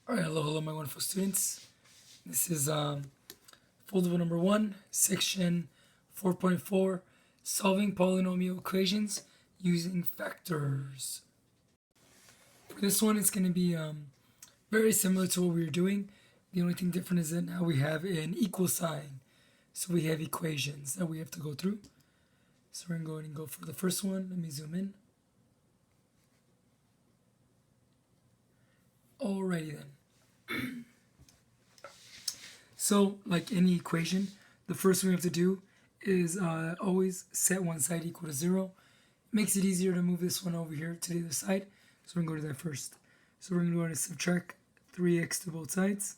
All right, hello, my wonderful students. This is Foldable number 1, section 4.4, solving polynomial equations using factors. For this one, it's going to be very similar to what we were doing. The only thing different is that now we have an equal sign. So we have equations that we have to go through. So we're going to go ahead and go for the first one. Let me zoom in. Alrighty then. So, like any equation, the first thing we have to do is always set one side equal to 0. It makes it easier to move this one over here to the other side. So we're going to go to that first. So we're going to go ahead and subtract 3x to both sides.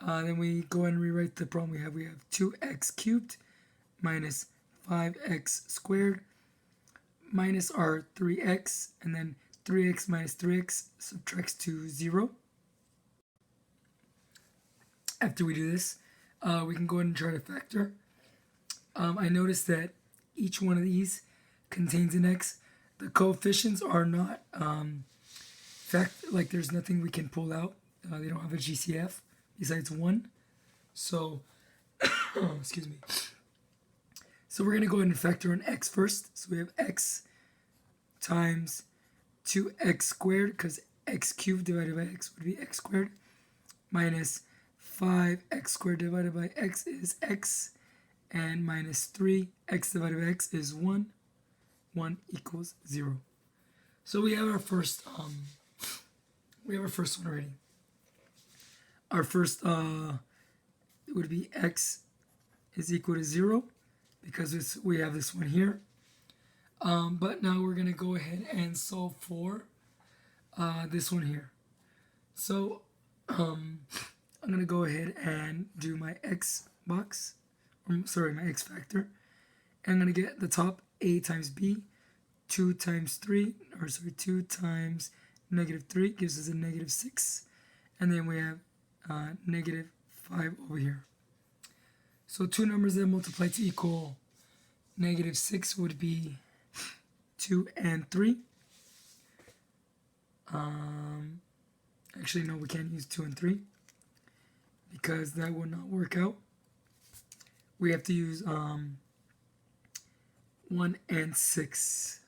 Then we go ahead and rewrite the problem we have. We have 2x cubed minus 5x squared minus our 3x, and then 3x minus 3x subtracts to 0. After we do this, we can go ahead and try to factor. I noticed that each one of these contains an x. The coefficients are not like there's nothing we can pull out. They don't have a GCF besides 1. So, excuse me. So we're going to go ahead and factor an x first. So we have x times 2x squared, because x cubed divided by x would be x squared, minus 5x squared divided by x is x, and minus 3x divided by x is 1. 1 equals 0. So we have our first one already. Our first would be x is equal to 0 because we have this one here. But now we're going to go ahead and solve for this one here. So I'm going to go ahead and do my x box, my x factor. And I'm going to get the top a times b, 2 times negative 3 gives us a negative 6. And then we have negative 5 over here. So two numbers that multiply to equal negative 6 would be 2 and 3. Actually, no, we can't use 2 and 3 because that would not work out. We have to use 1 and 6.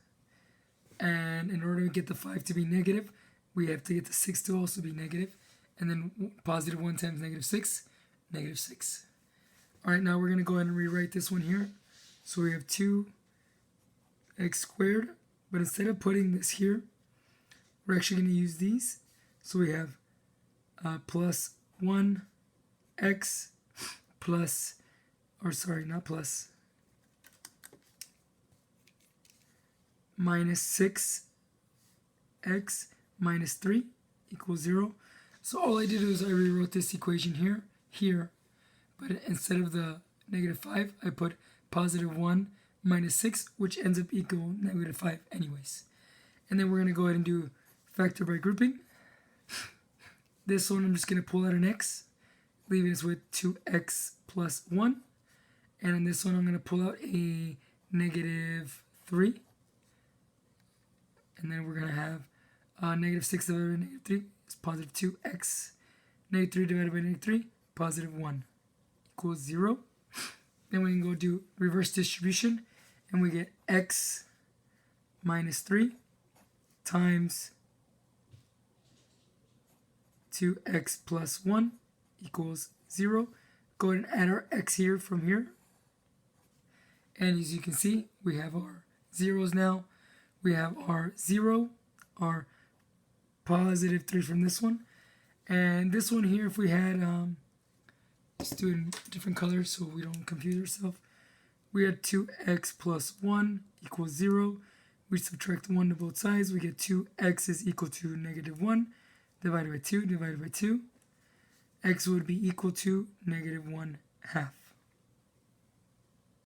And in order to get the 5 to be negative, we have to get the 6 to also be negative. And then positive 1 times negative 6, negative 6. All right, now we're going to go ahead and rewrite this one here. So we have 2x squared, but instead of putting this here, we're actually going to use these. So we have plus 1x plus, or sorry, not plus, minus 6x minus 3 equals 0. So all I did was I rewrote this equation here, but instead of the negative 5, I put positive 1 minus 6, which ends up equal negative 5 anyways. And then we're going to go ahead and do factor by grouping. This one I'm just going to pull out an x, leaving us with 2x plus 1. And in this one I'm going to pull out a negative 3. And then we're going to have negative 6 divided by negative 3 is positive 2x. Negative 3 divided by negative 3, positive 1 equals 0. Then we can go do reverse distribution, and we get x minus 3 times 2x plus 1 equals 0. Go ahead and add our x here from here. And as you can see, we have our zeros now. We have our 0, our positive 3 from this one. And this one here, if we had, let's do it in different colors so we don't confuse ourselves. We had 2x plus 1 equals 0. We subtract 1 to both sides. We get 2x is equal to negative 1 divided by 2 divided by 2. X would be equal to negative 1/2.